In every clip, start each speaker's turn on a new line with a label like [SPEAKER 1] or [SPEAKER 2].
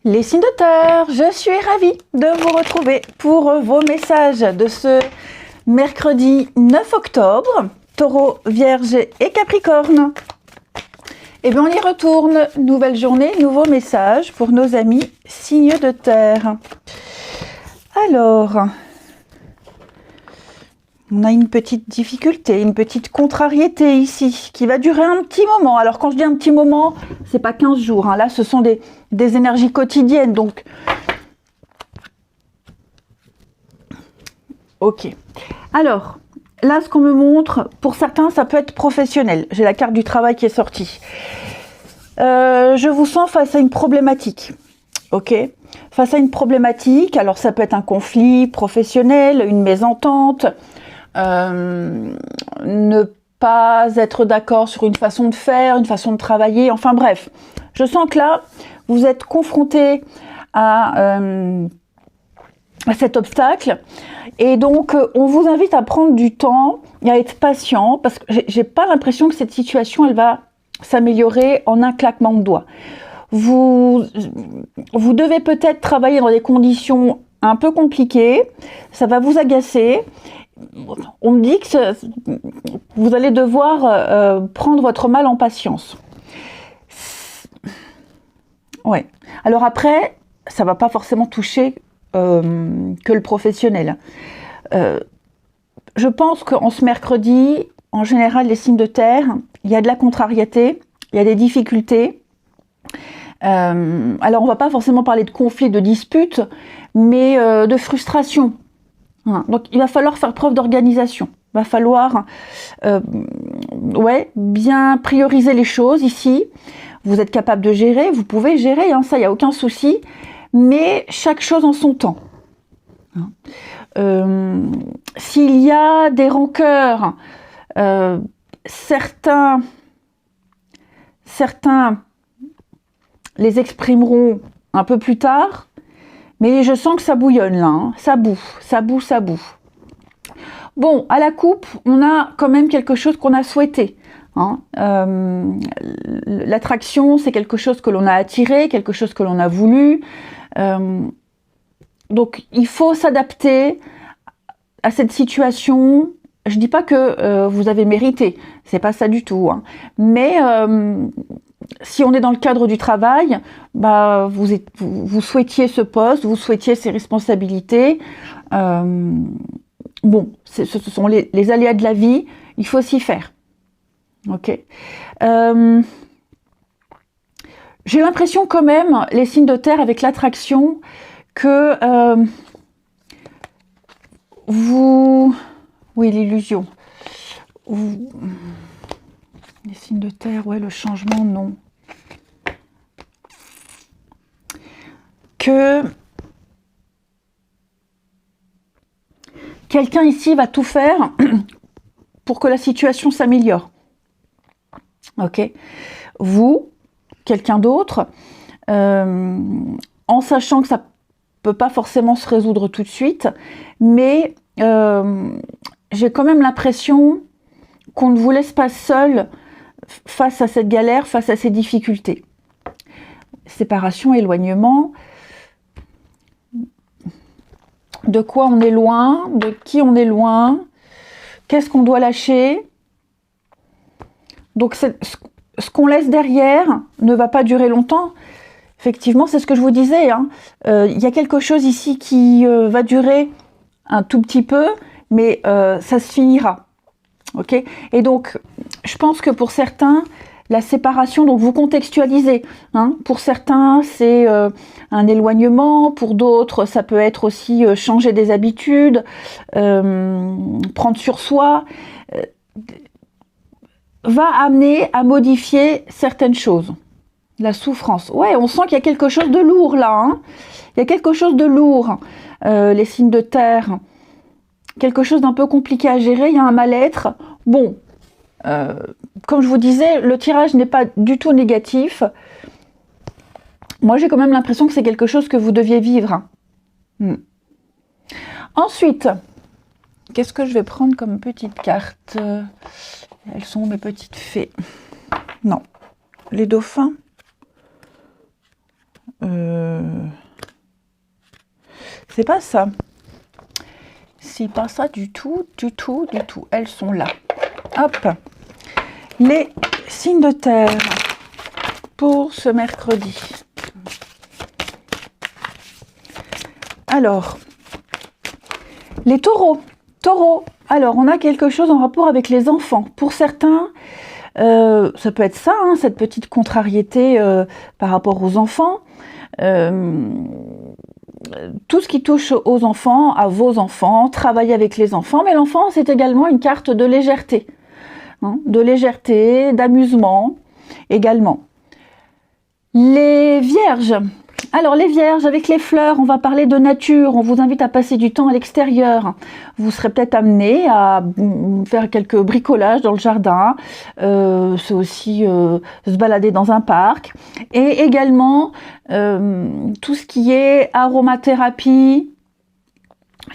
[SPEAKER 1] Les signes de terre, je suis ravie de vous retrouver pour vos messages de ce mercredi 9 octobre, Taureau, Vierge et Capricorne. Et bien on y retourne, nouvelle journée, nouveau message pour nos amis signes de terre. Alors, on a une petite difficulté, une petite contrariété ici, qui va durer un petit moment. Alors quand je dis un petit moment, c'est pas 15 jours, hein. Là ce sont des énergies quotidiennes, donc... Ok. Alors, là ce qu'on me montre, pour certains ça peut être professionnel. J'ai la carte du travail qui est sortie. Je vous sens face à une problématique. Ok. Face à une problématique, alors ça peut être un conflit professionnel, une mésentente, ne pas être d'accord sur une façon de faire, une façon de travailler, enfin bref. Je sens que là, vous êtes confronté à cet obstacle et donc on vous invite à prendre du temps et à être patient parce que j'ai pas l'impression que cette situation elle va s'améliorer en un claquement de doigts. Vous devez peut-être travailler dans des conditions un peu compliquées, ça va vous agacer. On me dit que vous allez devoir prendre votre mal en patience. Ouais. Alors après, ça va pas forcément toucher que le professionnel. Je pense qu'en ce mercredi, en général, les signes de terre, il y a de la contrariété, il y a des difficultés. Alors on va pas forcément parler de conflit, de dispute, mais de frustration. Donc il va falloir faire preuve d'organisation. Il va falloir bien prioriser les choses ici. Vous êtes capable de gérer, vous pouvez gérer, hein, ça il n'y a aucun souci, mais chaque chose en son temps. S'il y a des rancœurs, certains les exprimeront un peu plus tard, mais je sens que ça bouillonne là, hein. Ça boue. Bon, à la coupe, on a quand même quelque chose qu'on a souhaité. Hein. L'attraction, c'est quelque chose que l'on a attiré, quelque chose que l'on a voulu. Donc, il faut s'adapter à cette situation. Je dis pas que vous avez mérité, c'est pas ça du tout. Hein. Mais si on est dans le cadre du travail, bah vous souhaitiez ce poste, vous souhaitiez ces responsabilités. Bon, ce sont les aléas de la vie, il faut s'y faire. Ok. J'ai l'impression quand même, les signes de terre avec l'attraction, que oui, l'illusion. Les signes de terre, ouais, le changement, non. Que quelqu'un ici va tout faire pour que la situation s'améliore. Ok. Vous, quelqu'un d'autre, en sachant que ça peut pas forcément se résoudre tout de suite, mais j'ai quand même l'impression qu'on ne vous laisse pas seul face à cette galère, face à ces difficultés. Séparation, éloignement. De quoi on est loin, de qui on est loin, qu'est-ce qu'on doit lâcher. Donc ce qu'on laisse derrière ne va pas durer longtemps. Effectivement, c'est ce que je vous disais. Hein. Y a quelque chose ici qui va durer un tout petit peu, mais ça se finira. Ok. Et donc, je pense que pour certains, la séparation, donc vous contextualisez. Hein. Pour certains, c'est un éloignement. Pour d'autres, ça peut être aussi changer des habitudes, prendre sur soi, va amener à modifier certaines choses. La souffrance. Ouais, on sent qu'il y a quelque chose de lourd là. Hein. Il y a quelque chose de lourd. Les signes de terre. Quelque chose d'un peu compliqué à gérer. Il y a un mal-être. Bon. Comme je vous disais, le tirage n'est pas du tout négatif. Moi, j'ai quand même l'impression que c'est quelque chose que vous deviez vivre. Ensuite, qu'est-ce que je vais prendre comme petite carte? Elles sont mes petites fées. Non. Les dauphins. C'est pas ça. C'est pas ça du tout, du tout, du tout. Elles sont là. Hop. Les signes de terre pour ce mercredi. Alors, les taureaux. Taureaux. Alors, on a quelque chose en rapport avec les enfants. Pour certains, ça peut être ça, hein, cette petite contrariété par rapport aux enfants. Tout ce qui touche aux enfants, à vos enfants, travailler avec les enfants. Mais l'enfant, c'est également une carte de légèreté. Hein, de légèreté, d'amusement également. Les vierges. Alors les vierges, avec les fleurs, on va parler de nature, on vous invite à passer du temps à l'extérieur. Vous serez peut-être amené à faire quelques bricolages dans le jardin, c'est aussi se balader dans un parc. Et également, tout ce qui est aromathérapie,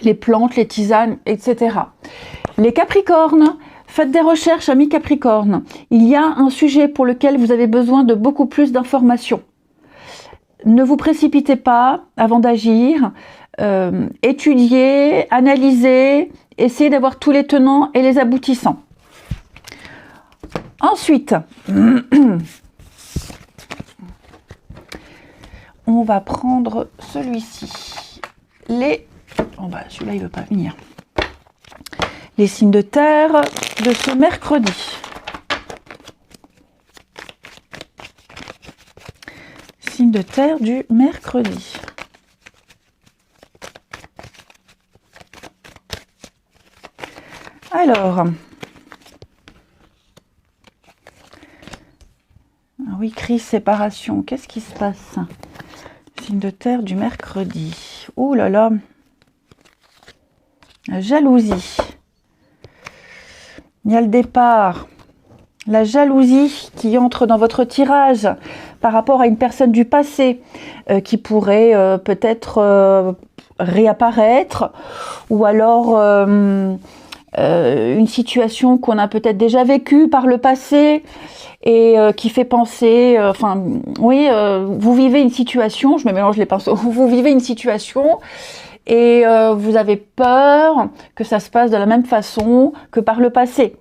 [SPEAKER 1] les plantes, les tisanes, etc. Les capricornes, faites des recherches, amis capricornes. Il y a un sujet pour lequel vous avez besoin de beaucoup plus d'informations. Ne vous précipitez pas avant d'agir, étudiez, analysez, essayez d'avoir tous les tenants et les aboutissants. Ensuite, on va prendre celui-ci. Celui-là, il ne veut pas venir. Les signes de terre de ce mercredi. Signes de terre du mercredi. Alors, oui, crise, séparation, qu'est-ce qui se passe? Signe de terre du mercredi. Ouh là là, la jalousie. Il y a le départ. La jalousie qui entre dans votre tirage par rapport à une personne du passé qui pourrait peut-être réapparaître, ou alors une situation qu'on a peut-être déjà vécue par le passé et qui fait penser, vous vivez une situation, je me mélange les pinceaux, vous vivez une situation et vous avez peur que ça se passe de la même façon que par le passé.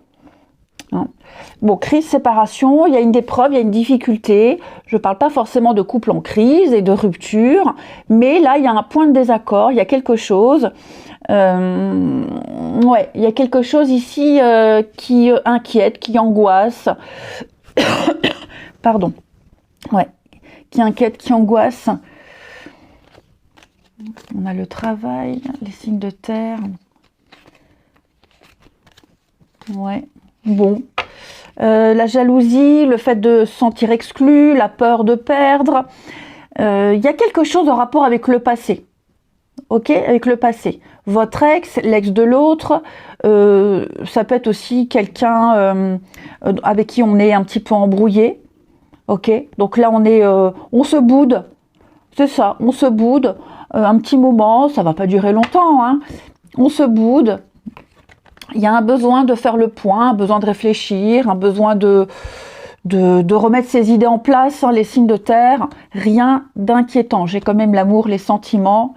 [SPEAKER 1] Bon, crise, séparation, il y a une épreuve, il y a une difficulté. Je ne parle pas forcément de couple en crise et de rupture, mais là, il y a un point de désaccord, il y a quelque chose. Il y a quelque chose ici qui inquiète, qui angoisse. Pardon. Ouais, qui inquiète, qui angoisse. On a le travail, les signes de terre. Ouais, bon. La jalousie, le fait de se sentir exclu, la peur de perdre. Il y a quelque chose en rapport avec le passé. Ok, avec le passé. Votre ex, l'ex de l'autre, ça peut être aussi quelqu'un avec qui on est un petit peu embrouillé. Ok, donc là on se boude. C'est ça, on se boude. Un petit moment, ça va pas durer longtemps. Hein. On se boude. Il y a un besoin de faire le point, un besoin de réfléchir, un besoin de remettre ses idées en place, hein, les signes de terre. Rien d'inquiétant. J'ai quand même l'amour, les sentiments.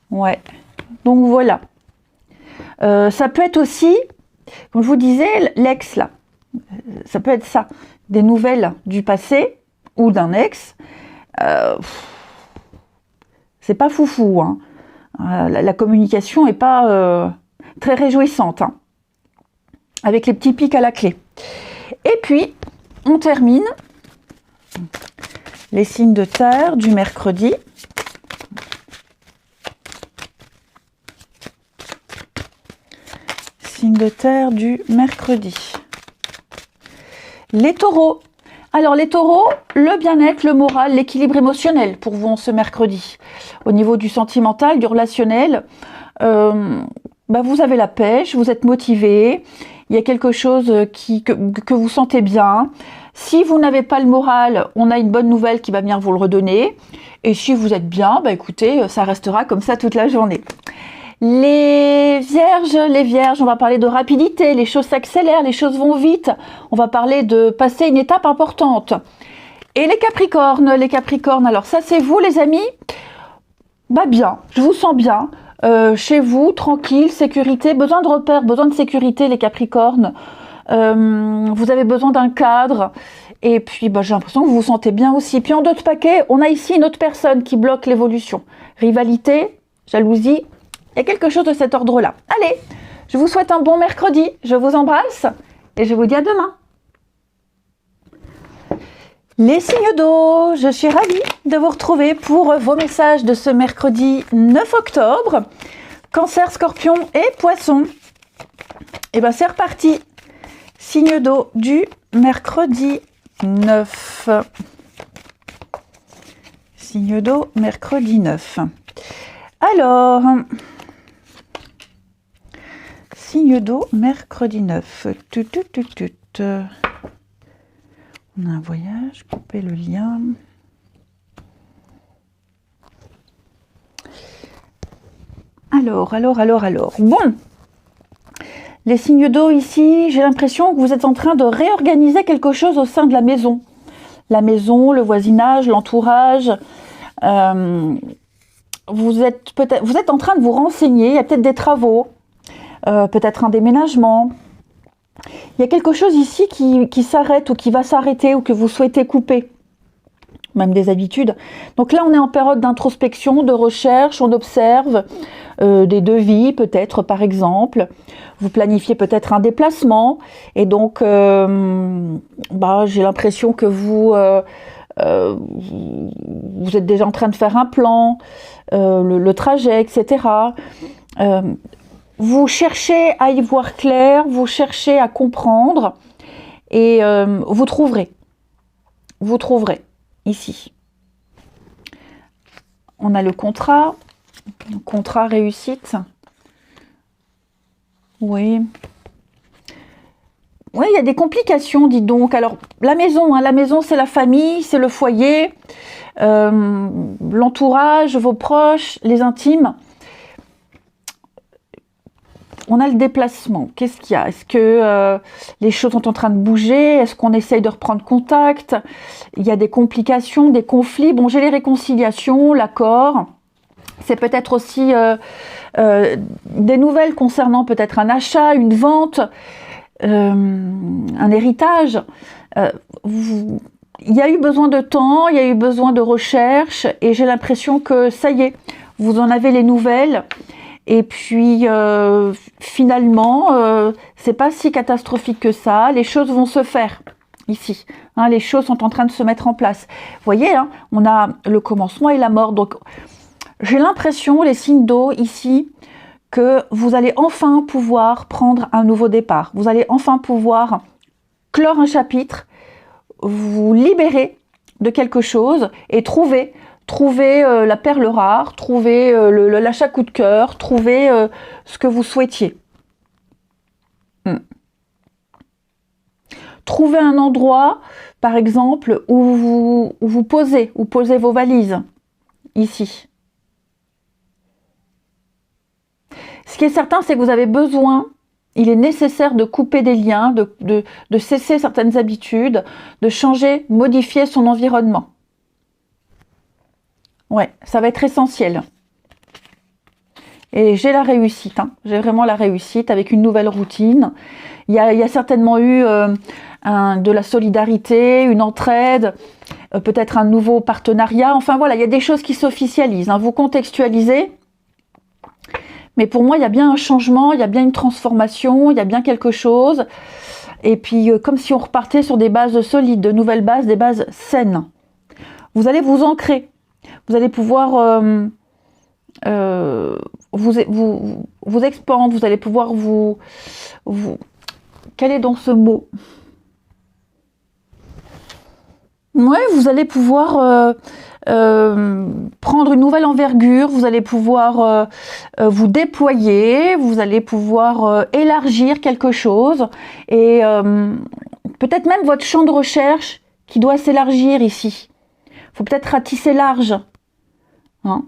[SPEAKER 1] Ouais. Donc voilà. Ça peut être aussi, comme je vous disais, l'ex là. Ça peut être ça. Des nouvelles du passé ou d'un ex. C'est pas foufou. Hein. La communication est pas... très réjouissante, hein, avec les petits pics à la clé. Et puis, on termine les signes de terre du mercredi. Signes de terre du mercredi. Les taureaux. Alors les taureaux, le bien-être, le moral, l'équilibre émotionnel pour vous en ce mercredi. Au niveau du sentimental, du relationnel, vous avez la pêche, vous êtes motivé, il y a quelque chose que vous sentez bien. Si vous n'avez pas le moral, on a une bonne nouvelle qui va venir vous le redonner. Et si vous êtes bien, écoutez, ça restera comme ça toute la journée. Les vierges, on va parler de rapidité, les choses s'accélèrent, les choses vont vite. On va parler de passer une étape importante. Et les Capricornes, alors ça c'est vous les amis, bah bien, je vous sens bien, chez vous, tranquille, sécurité, besoin de repères, besoin de sécurité les Capricornes, vous avez besoin d'un cadre, et puis bah, j'ai l'impression que vous vous sentez bien aussi. Puis en d'autres paquets, on a ici une autre personne qui bloque l'évolution, rivalité, jalousie, il y a quelque chose de cet ordre-là. Allez, je vous souhaite un bon mercredi, je vous embrasse, et je vous dis à demain. Les signes d'eau, je suis ravie de vous retrouver pour vos messages de ce mercredi 9 octobre. Cancer, Scorpion et Poisson. Et bien c'est reparti. Signe d'eau du mercredi 9. Signe d'eau, mercredi 9. Alors, signe d'eau, mercredi 9. On a un voyage, couper le lien. Alors. Bon, les signes d'eau ici, j'ai l'impression que vous êtes en train de réorganiser quelque chose au sein de la maison. La maison, le voisinage, l'entourage. Vous êtes en train de vous renseigner, il y a peut-être des travaux, peut-être un déménagement. Il y a quelque chose ici qui s'arrête ou qui va s'arrêter ou que vous souhaitez couper, même des habitudes. Donc là, on est en période d'introspection, de recherche, on observe des devis peut-être par exemple. Vous planifiez peut-être un déplacement et donc j'ai l'impression que vous êtes déjà en train de faire un plan, le trajet, etc. Vous cherchez à y voir clair, vous cherchez à comprendre et vous trouverez. Vous trouverez ici. On a le contrat réussite. Oui. Oui, il y a des complications, dis donc. Alors, la maison c'est la famille, c'est le foyer, l'entourage, vos proches, les intimes. On a le déplacement. Qu'est-ce qu'il y a? Est-ce que les choses sont en train de bouger? Est-ce qu'on essaye de reprendre contact? Il y a des complications, des conflits. Bon, j'ai les réconciliations, l'accord. C'est peut-être aussi des nouvelles concernant peut-être un achat, une vente, un héritage. Il y a eu besoin de temps, il y a eu besoin de recherche et j'ai l'impression que ça y est, vous en avez les nouvelles. Et puis finalement, c'est pas si catastrophique que ça. Les choses vont se faire ici. Hein, les choses sont en train de se mettre en place. Vous voyez, hein, on a le commencement et la mort. Donc, j'ai l'impression, les signes d'eau ici, que vous allez enfin pouvoir prendre un nouveau départ. Vous allez enfin pouvoir clore un chapitre, vous libérer de quelque chose et trouver la perle rare, trouver l'achat coup de cœur, trouver ce que vous souhaitiez. Trouvez un endroit, par exemple, où vous posez vos valises, ici. Ce qui est certain, c'est que vous avez besoin, il est nécessaire de couper des liens, de cesser certaines habitudes, de changer, modifier son environnement. Ouais, ça va être essentiel. Et j'ai la réussite, hein. J'ai vraiment la réussite avec une nouvelle routine. Il y a certainement eu de la solidarité, une entraide, peut-être un nouveau partenariat. Enfin voilà, il y a des choses qui s'officialisent, hein. Vous contextualisez. Mais pour moi, il y a bien un changement, il y a bien une transformation, il y a bien quelque chose. Et puis, comme si on repartait sur des bases solides, de nouvelles bases, des bases saines. Vous allez vous ancrer. Vous allez pouvoir vous expandre, vous allez pouvoir vous... Quel est donc ce mot? Ouais, vous allez pouvoir prendre une nouvelle envergure, vous allez pouvoir vous déployer, vous allez pouvoir élargir quelque chose et peut-être même votre champ de recherche qui doit s'élargir ici. Il faut peut-être ratisser large. Hein?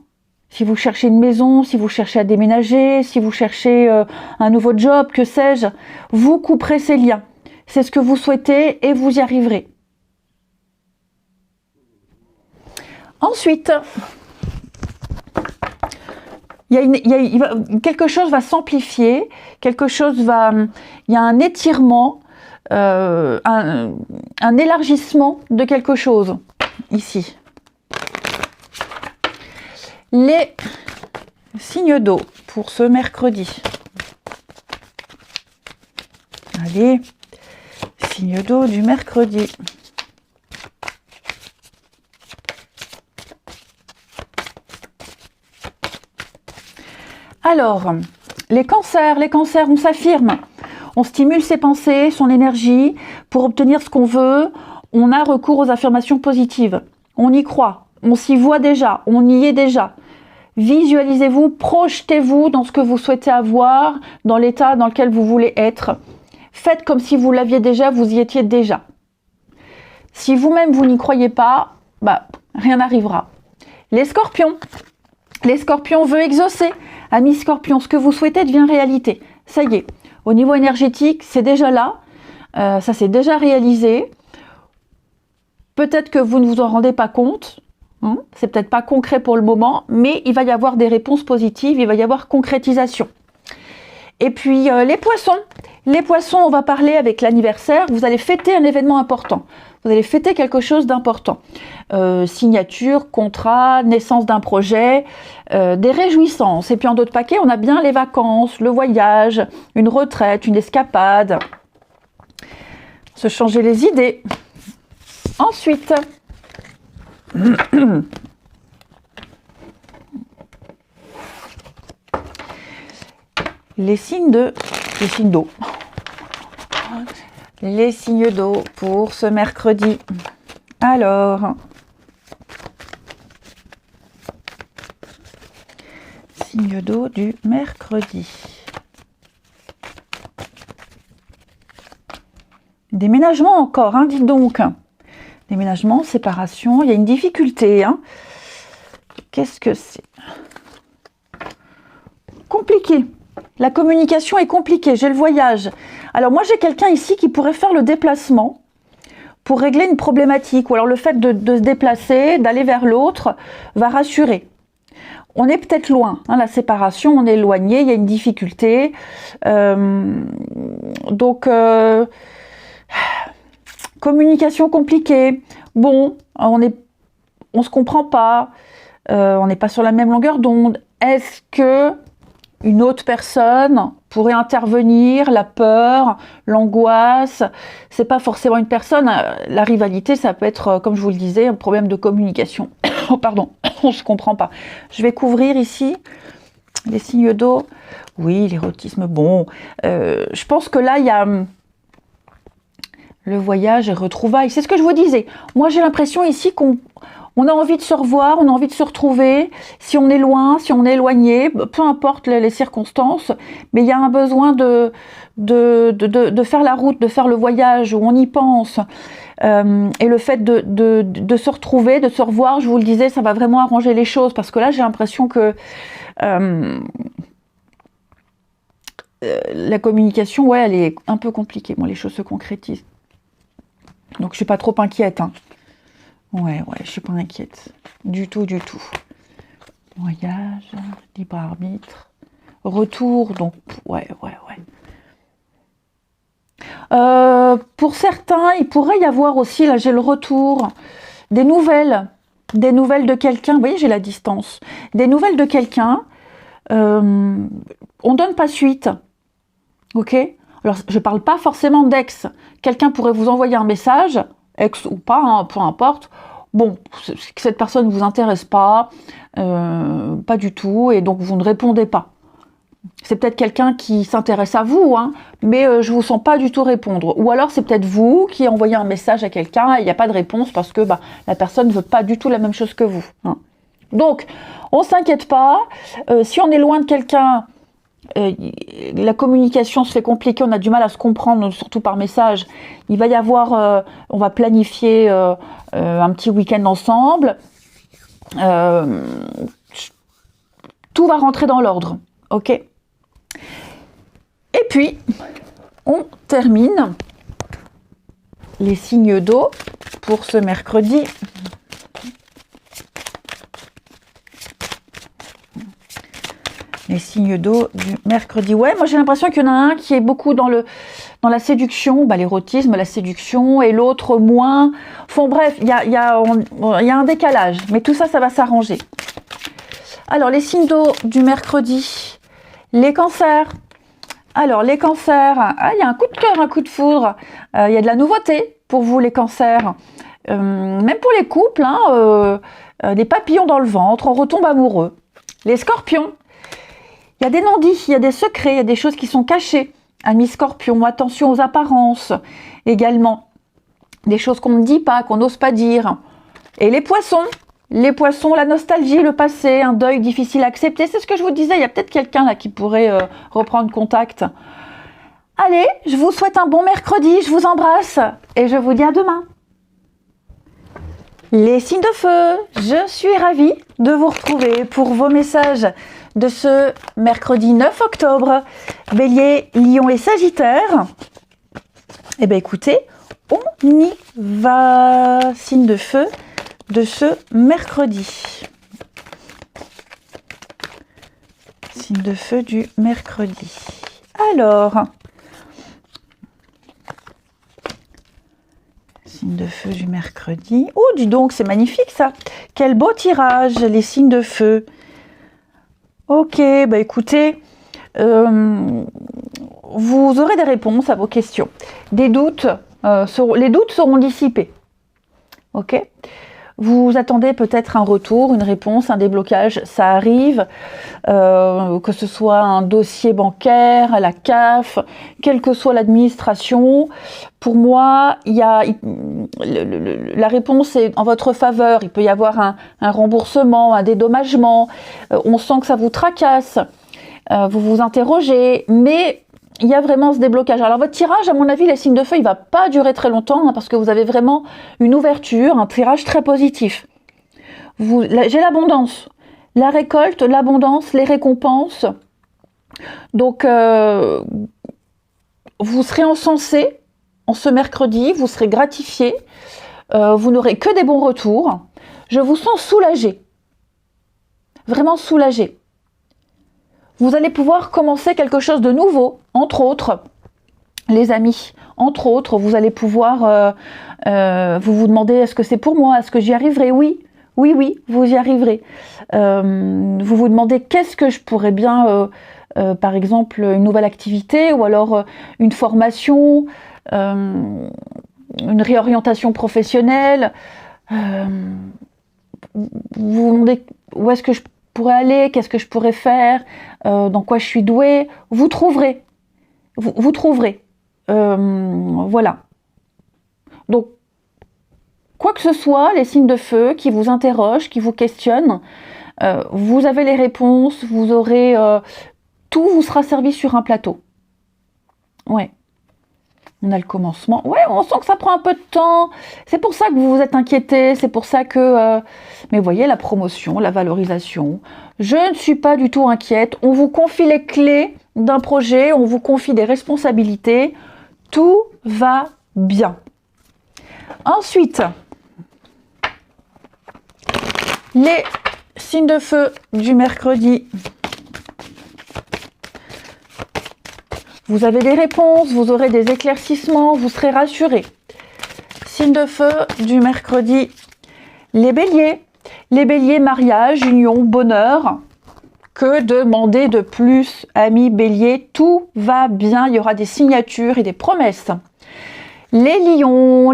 [SPEAKER 1] Si vous cherchez une maison, si vous cherchez à déménager, si vous cherchez un nouveau job, que sais-je, vous couperez ces liens. C'est ce que vous souhaitez et vous y arriverez. Ensuite, quelque chose va s'amplifier, il y a un étirement, un élargissement de quelque chose, ici. Les signes d'eau pour ce mercredi. Allez, signe d'eau du mercredi. Alors, les cancers, on s'affirme. On stimule ses pensées, son énergie pour obtenir ce qu'on veut. On a recours aux affirmations positives. On y croit, on s'y voit déjà, on y est déjà. Visualisez-vous, projetez-vous dans ce que vous souhaitez avoir, dans l'état dans lequel vous voulez être. Faites comme si vous l'aviez déjà, vous y étiez déjà. Si vous-même vous n'y croyez pas, rien n'arrivera. Les scorpions veulent exaucer. Amis scorpions, ce que vous souhaitez devient réalité. Ça y est, au niveau énergétique, c'est déjà là. Ça s'est déjà réalisé. Peut-être que vous ne vous en rendez pas compte. C'est peut-être pas concret pour le moment, mais il va y avoir des réponses positives, il va y avoir concrétisation. Et puis les poissons, on va parler avec l'anniversaire. Vous allez fêter un événement important. Vous allez fêter quelque chose d'important. Signature, contrat, naissance d'un projet, des réjouissances. Et puis en d'autres paquets, on a bien les vacances, le voyage, une retraite, une escapade. Se changer les idées. Ensuite, les signes d'eau. Les signes d'eau pour ce mercredi. Alors, signe d'eau du mercredi. Déménagement encore, dites donc. Déménagement, séparation, il y a une difficulté. Qu'est-ce que c'est? Compliqué. La communication est compliquée, j'ai le voyage. Alors moi j'ai quelqu'un ici qui pourrait faire le déplacement pour régler une problématique. Ou alors le fait de se déplacer, d'aller vers l'autre, va rassurer. On est peut-être loin, la séparation, on est éloigné, il y a une difficulté. Communication compliquée. Bon, on se comprend pas. On n'est pas sur la même longueur d'onde. Est-ce que une autre personne pourrait intervenir? La peur, l'angoisse, c'est pas forcément une personne. La rivalité, ça peut être, comme je vous le disais, un problème de communication. Oh, pardon, on se comprend pas. Je vais couvrir ici les signes d'eau. Oui, l'érotisme, bon. Je pense que là, il y a le voyage et retrouvailles. C'est ce que je vous disais. Moi, j'ai l'impression ici qu'on a envie de se revoir, on a envie de se retrouver. Si on est loin, si on est éloigné, peu importe les circonstances, mais il y a un besoin de faire la route, de faire le voyage où on y pense. Et le fait de se retrouver, de se revoir, je vous le disais, ça va vraiment arranger les choses. Parce que là, j'ai l'impression que la communication, elle est un peu compliquée. Bon, les choses se concrétisent. Donc, je suis pas trop inquiète. Ouais, je suis pas inquiète. Du tout. Voyage, libre arbitre, retour, donc, ouais. Pour certains, il pourrait y avoir aussi, là, j'ai le retour, des nouvelles de quelqu'un. Vous voyez, j'ai la distance. Des nouvelles de quelqu'un. On donne pas suite. Ok? Alors, je parle pas forcément d'ex. Quelqu'un pourrait vous envoyer un message, ex ou pas, peu importe. Bon, cette personne ne vous intéresse pas, pas du tout, et donc vous ne répondez pas. C'est peut-être quelqu'un qui s'intéresse à vous, mais je vous sens pas du tout répondre. Ou alors c'est peut-être vous qui envoyez un message à quelqu'un et il n'y a pas de réponse parce que la personne ne veut pas du tout la même chose que vous. Donc, on s'inquiète pas. Si on est loin de quelqu'un, la communication se fait compliquée, on a du mal à se comprendre, surtout par message. Il va y avoir, on va planifier un petit week-end ensemble. Tout va rentrer dans l'ordre, ok? Et puis, on termine les signes d'eau pour ce mercredi. Les signes d'eau du mercredi. Ouais, moi j'ai l'impression qu'il y en a un qui est beaucoup dans la séduction, l'érotisme, la séduction, et l'autre moins. Enfin bref, il y a un décalage. Mais tout ça, ça va s'arranger. Alors, les signes d'eau du mercredi. Les cancers. Alors, les cancers. Ah, il y a un coup de cœur, un coup de foudre. Il y a de la nouveauté pour vous, les cancers. Même pour les couples, des papillons dans le ventre, on retombe amoureux. Les scorpions. Il y a des non-dits, il y a des secrets, il y a des choses qui sont cachées. Amis scorpions, attention aux apparences également. Des choses qu'on ne dit pas, qu'on n'ose pas dire. Et les poissons, la nostalgie, le passé, un deuil difficile à accepter. C'est ce que je vous disais, il y a peut-être quelqu'un là qui pourrait reprendre contact. Allez, je vous souhaite un bon mercredi, je vous embrasse et je vous dis à demain. Les signes de feu, je suis ravie de vous retrouver pour vos messages de ce mercredi 9 octobre. Bélier, Lion et Sagittaire. Eh bien écoutez, on y va. Signe de feu de ce mercredi. Signe de feu du mercredi. Alors, signe de feu du mercredi. Oh, dis donc, c'est magnifique ça. Quel beau tirage, les signes de feu. Ok, écoutez, vous aurez des réponses à vos questions. Des doutes, les doutes seront dissipés. Ok ? Vous attendez peut-être un retour, une réponse, un déblocage, ça arrive, que ce soit un dossier bancaire, à la CAF, quelle que soit l'administration. Pour moi, la réponse est en votre faveur. Il peut y avoir un remboursement, un dédommagement. On sent que ça vous tracasse, vous vous interrogez, mais il y a vraiment ce déblocage. Alors votre tirage, à mon avis, les signes de feu, il va pas durer très longtemps parce que vous avez vraiment une ouverture, un tirage très positif. J'ai l'abondance, la récolte, l'abondance, les récompenses. Donc vous serez encensé en ce mercredi, vous serez gratifié, vous n'aurez que des bons retours. Je vous sens soulagé, vraiment soulagé. Vous allez pouvoir commencer quelque chose de nouveau, entre autres, les amis. Entre autres, vous allez pouvoir vous demander, est-ce que c'est pour moi? Est-ce que j'y arriverai? Oui, vous y arriverez. Vous vous demandez, qu'est-ce que je pourrais bien, par exemple, une nouvelle activité ou alors une formation, une réorientation professionnelle. Vous vous demandez, où est-ce que je pourrais aller, qu'est-ce que je pourrais faire, dans quoi je suis douée. Vous trouverez. Vous trouverez. Voilà. Donc, quoi que ce soit, les signes de feu qui vous interrogent, qui vous questionnent, vous avez les réponses, vous aurez... tout vous sera servi sur un plateau. Ouais. On a le commencement. Ouais, on sent que ça prend un peu de temps. C'est pour ça que vous vous êtes inquiété. C'est pour ça que... Mais vous voyez, la promotion, la valorisation. Je ne suis pas du tout inquiète. On vous confie les clés d'un projet. On vous confie des responsabilités. Tout va bien. Ensuite, les signes de feu du mercredi. Vous avez des réponses, vous aurez des éclaircissements, vous serez rassurés. Signe de feu du mercredi, les béliers. Les béliers, mariage, union, bonheur. Que demander de plus, amis béliers? Tout va bien, il y aura des signatures et des promesses. Les lions,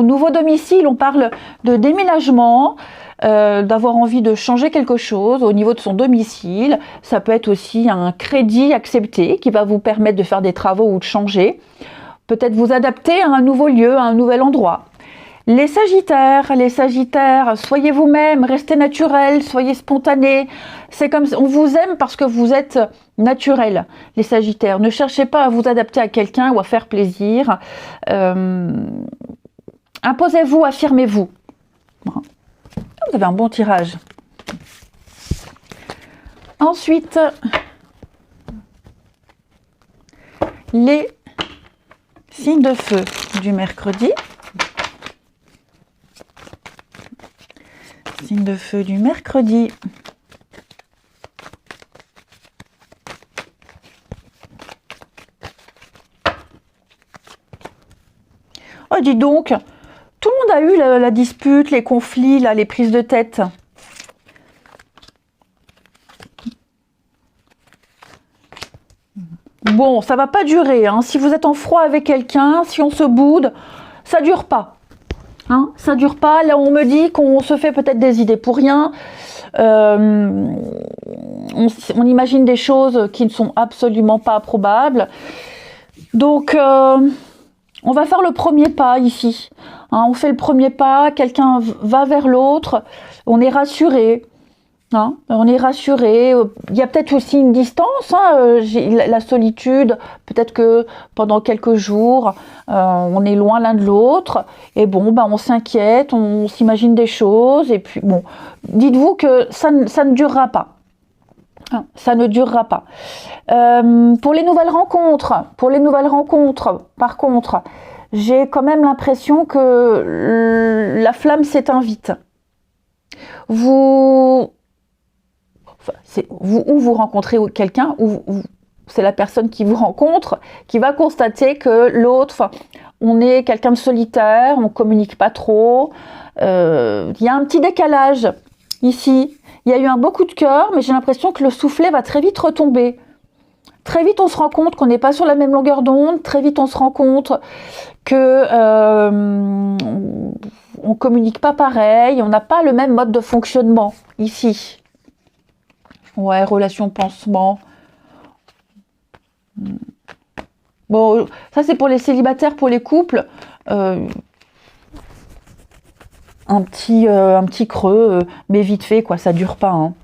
[SPEAKER 1] nouveau domicile, on parle de déménagement, d'avoir envie de changer quelque chose au niveau de son domicile. Ça peut être aussi un crédit accepté qui va vous permettre de faire des travaux ou de changer. Peut-être vous adapter à un nouveau lieu, à un nouvel endroit. Les sagittaires, soyez vous-même, restez naturel, soyez spontané. C'est comme on vous aime parce que vous êtes naturel, les sagittaires. Ne cherchez pas à vous adapter à quelqu'un ou à faire plaisir. Imposez-vous, affirmez-vous. Vous avez un bon tirage. Ensuite, les signes de feu du mercredi. Signe de feu du mercredi. dis donc. Tout le monde a eu la dispute, les conflits, là, les prises de tête. Bon, ça va pas durer. Hein. Si vous êtes en froid avec quelqu'un, si on se boude, ça dure pas. Hein, ça dure pas. Là, on me dit qu'on se fait peut-être des idées pour rien. On imagine des choses qui ne sont absolument pas probables. Donc, on va faire le premier pas ici. Hein, on fait le premier pas, quelqu'un va vers l'autre, on est rassuré. Hein, on est rassuré. Il y a peut-être aussi une distance, hein, la solitude. Peut-être que pendant quelques jours, on est loin l'un de l'autre. Et bon, ben, on s'inquiète, on s'imagine des choses. Et puis bon, dites-vous que ça ne durera pas. Hein, ça ne durera pas. Pour les nouvelles rencontres, par contre, j'ai quand même l'impression que la flamme s'éteint vite. Vous rencontrez quelqu'un, ou c'est la personne qui vous rencontre, qui va constater que l'autre, on est quelqu'un de solitaire, on communique pas trop. Il y a un petit décalage ici. Il y a eu un beau coup de cœur, mais j'ai l'impression que le soufflet va très vite retomber. Très vite, on se rend compte qu'on n'est pas sur la même longueur d'onde. Très vite, on se rend compte que on communique pas pareil, on n'a pas le même mode de fonctionnement ici. Ouais, relation pansement. Bon, ça c'est pour les célibataires, pour les couples. Un petit creux, mais vite fait, quoi, ça dure pas. Hein.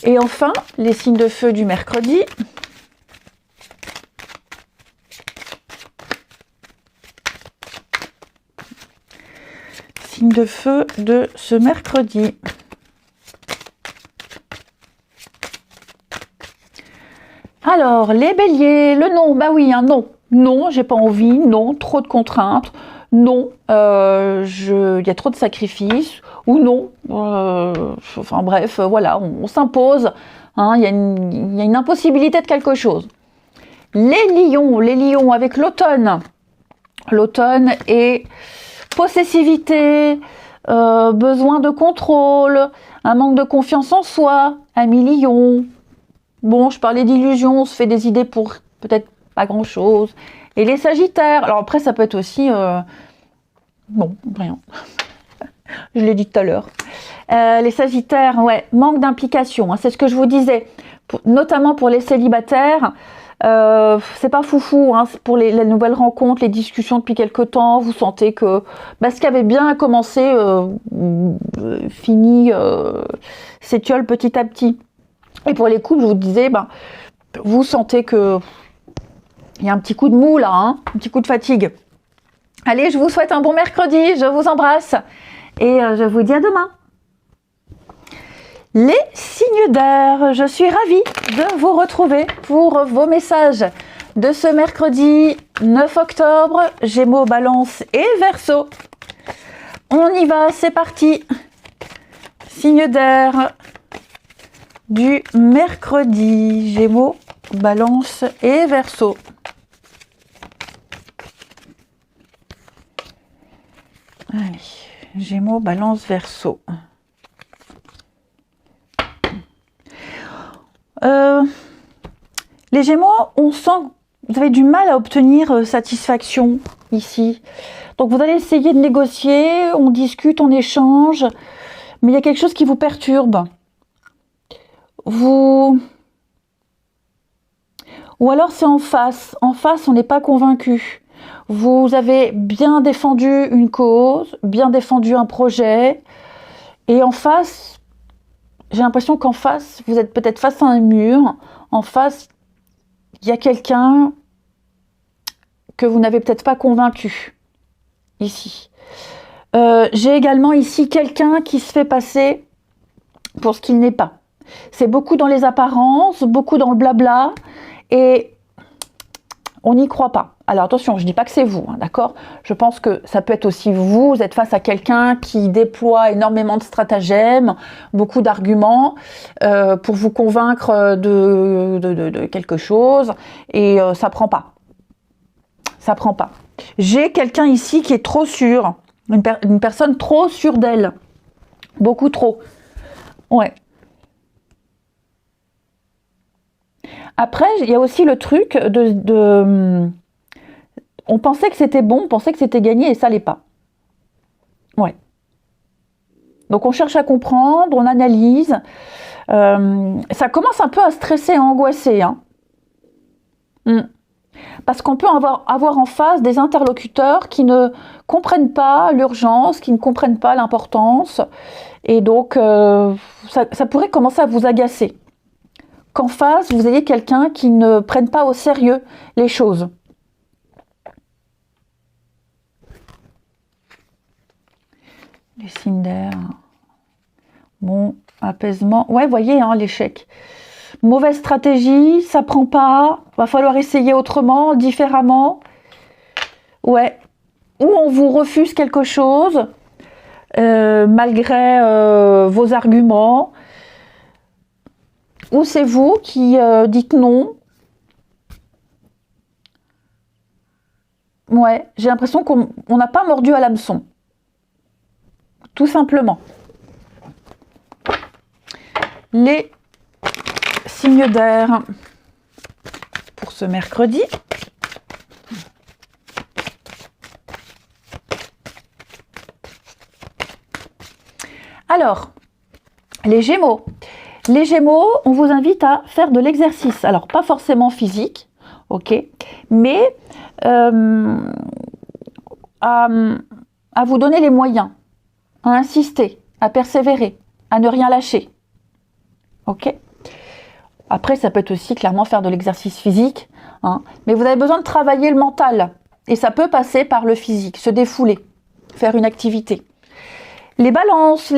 [SPEAKER 1] Et enfin, les signes de feu du mercredi. Signes de feu de ce mercredi. Alors, les béliers, le non, bah oui, un non. Non, j'ai pas envie, non, trop de contraintes, non, il y a trop de sacrifices, ou non, enfin bref, voilà, on s'impose, hein, il y a une impossibilité de quelque chose. Les lions avec l'automne est possessivité, besoin de contrôle, un manque de confiance en soi, amis lion. Bon, je parlais d'illusions, on se fait des idées pour peut-être pas grand-chose. Et les sagittaires, alors après ça peut être aussi... bon, rien. Je l'ai dit tout à l'heure. Les sagittaires, ouais, manque d'implication, hein, c'est ce que je vous disais. Notamment pour les célibataires, c'est pas foufou, hein, pour les nouvelles rencontres, les discussions depuis quelque temps, vous sentez que ce qui avait bien commencé finit s'étiole petit à petit. Et pour les couples, je vous disais, vous sentez que il y a un petit coup de mou là, hein, un petit coup de fatigue. Allez, je vous souhaite un bon mercredi, je vous embrasse et je vous dis à demain. Les signes d'air, je suis ravie de vous retrouver pour vos messages de ce mercredi 9 octobre, Gémeaux, Balance et Verseau. On y va, c'est parti. Signes d'air du mercredi, Gémeaux, Balance et Verseau. Allez, Gémeaux, Balance, Verseau. Les Gémeaux, on sent que vous avez du mal à obtenir satisfaction ici. Donc vous allez essayer de négocier, on discute, on échange, mais il y a quelque chose qui vous perturbe. Ou alors c'est en face. En face, on n'est pas convaincu. Vous avez bien défendu une cause, bien défendu un projet, et en face, j'ai l'impression qu'en face, vous êtes peut-être face à un mur. En face, il y a quelqu'un que vous n'avez peut-être pas convaincu ici. J'ai également ici quelqu'un qui se fait passer pour ce qu'il n'est pas. C'est beaucoup dans les apparences, beaucoup dans le blabla, et on n'y croit pas. Alors attention, je ne dis pas que c'est vous, hein, d'accord? Je pense que ça peut être aussi vous êtes face à quelqu'un qui déploie énormément de stratagèmes, beaucoup d'arguments pour vous convaincre de quelque chose, et ça prend pas. ça prend pas. J'ai quelqu'un ici qui est trop sûr, une personne trop sûre d'elle, beaucoup trop. Ouais. Après, il y a aussi le truc on pensait que c'était bon, on pensait que c'était gagné et ça l'est pas. Ouais. Donc on cherche à comprendre, on analyse. Ça commence un peu à stresser, à angoisser. Hein. Parce qu'on peut avoir en face des interlocuteurs qui ne comprennent pas l'urgence, qui ne comprennent pas l'importance. Et donc, ça pourrait commencer à vous agacer. Qu'en face, vous ayez quelqu'un qui ne prenne pas au sérieux les choses. Les signes d'air. Bon, apaisement. Ouais, voyez, hein, l'échec. Mauvaise stratégie, ça prend pas. Va falloir essayer autrement, différemment. Ouais. Ou on vous refuse quelque chose, malgré vos arguments. Ou c'est vous qui dites non. Ouais, j'ai l'impression qu'on n'a pas mordu à l'hameçon. Tout simplement. Les signes d'air pour ce mercredi. Alors, les Gémeaux. Les Gémeaux, on vous invite à faire de l'exercice. Alors, pas forcément physique, ok, mais à vous donner les moyens, à insister, à persévérer, à ne rien lâcher. Ok. Après, ça peut être aussi clairement faire de l'exercice physique, hein, mais vous avez besoin de travailler le mental. Et ça peut passer par le physique, se défouler, faire une activité. Les balances,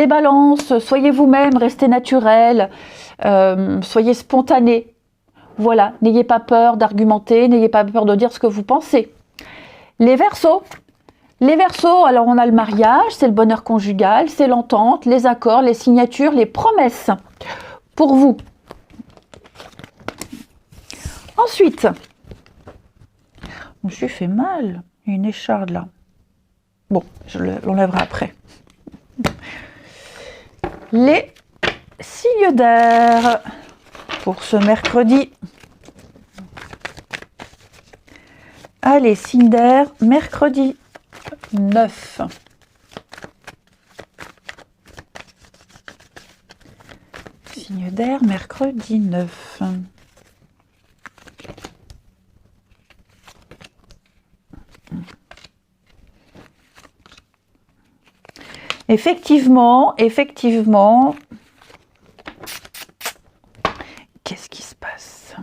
[SPEAKER 1] soyez vous-même, restez naturel, soyez spontané. Voilà, n'ayez pas peur d'argumenter, n'ayez pas peur de dire ce que vous pensez. Les Verseaux, alors on a le mariage, c'est le bonheur conjugal, c'est l'entente, les accords, les signatures, les promesses pour vous. Ensuite, je me suis fait mal, il y a une écharde là. Bon, je l'enlèverai après. Les signes d'air pour ce mercredi. Allez, signes d'air, mercredi 9. Signe d'air, mercredi 9. Effectivement, qu'est-ce qui se passe?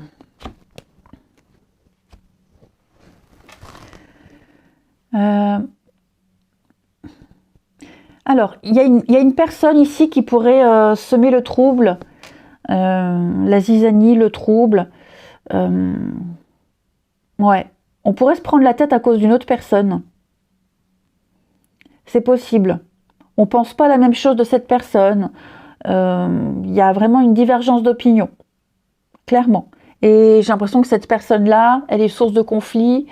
[SPEAKER 1] Alors, il y a une personne ici qui pourrait semer le trouble, la zizanie, le trouble. Ouais, on pourrait se prendre la tête à cause d'une autre personne. C'est possible. On ne pense pas la même chose de cette personne. Il y a vraiment une divergence d'opinion, clairement. Et j'ai l'impression que cette personne-là, elle est source de conflit.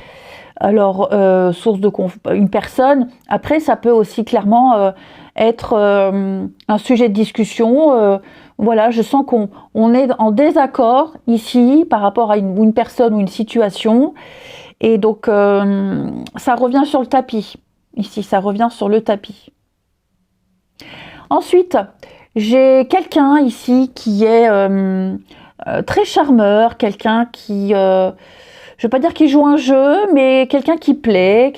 [SPEAKER 1] Alors, une personne, après, ça peut aussi clairement être un sujet de discussion. Voilà, je sens qu'on est en désaccord ici par rapport à une personne ou une situation. Et donc, ça revient sur le tapis. Ici, ça revient sur le tapis. Ensuite, j'ai quelqu'un ici qui est très charmeur, quelqu'un qui, je ne vais pas dire qu'il joue un jeu, mais quelqu'un qui plaît,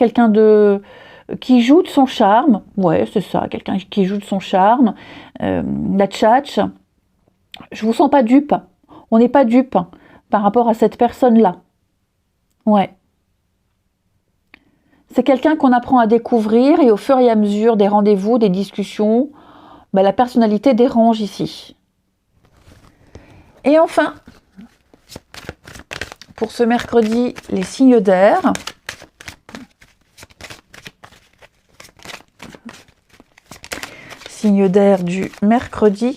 [SPEAKER 1] qui joue de son charme. Ouais, c'est ça, quelqu'un qui joue de son charme. La tchatch. Je vous sens pas dupe. On n'est pas dupe par rapport à cette personne-là. Ouais. C'est quelqu'un qu'on apprend à découvrir et au fur et à mesure des rendez-vous, des discussions, la personnalité dérange ici. Et enfin, pour ce mercredi, les signes d'air. Signes d'air du mercredi.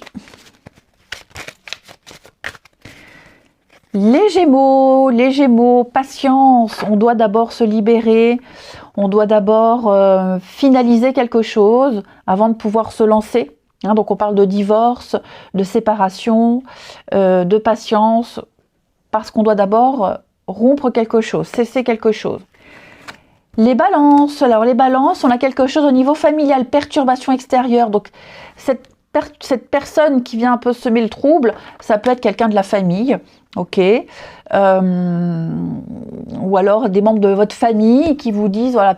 [SPEAKER 1] Les Gémeaux, patience, on doit d'abord se libérer, on doit d'abord finaliser quelque chose avant de pouvoir se lancer. Hein, donc on parle de divorce, de séparation, de patience, parce qu'on doit d'abord rompre quelque chose, cesser quelque chose. Les balances, alors les balances, on a quelque chose au niveau familial, perturbation extérieure, donc cette personne qui vient un peu semer le trouble, ça peut être quelqu'un de la famille, ok, ou alors des membres de votre famille qui vous disent, voilà,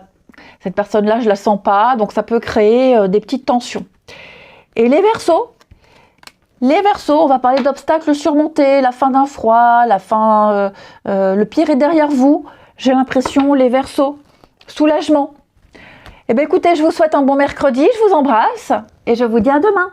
[SPEAKER 1] cette personne-là, je la sens pas, donc ça peut créer des petites tensions. Et les Verseaux, on va parler d'obstacles surmontés, la fin d'un froid, la fin, le pire est derrière vous, j'ai l'impression, les Verseaux, soulagement. Eh bien écoutez, je vous souhaite un bon mercredi, je vous embrasse et je vous dis à demain.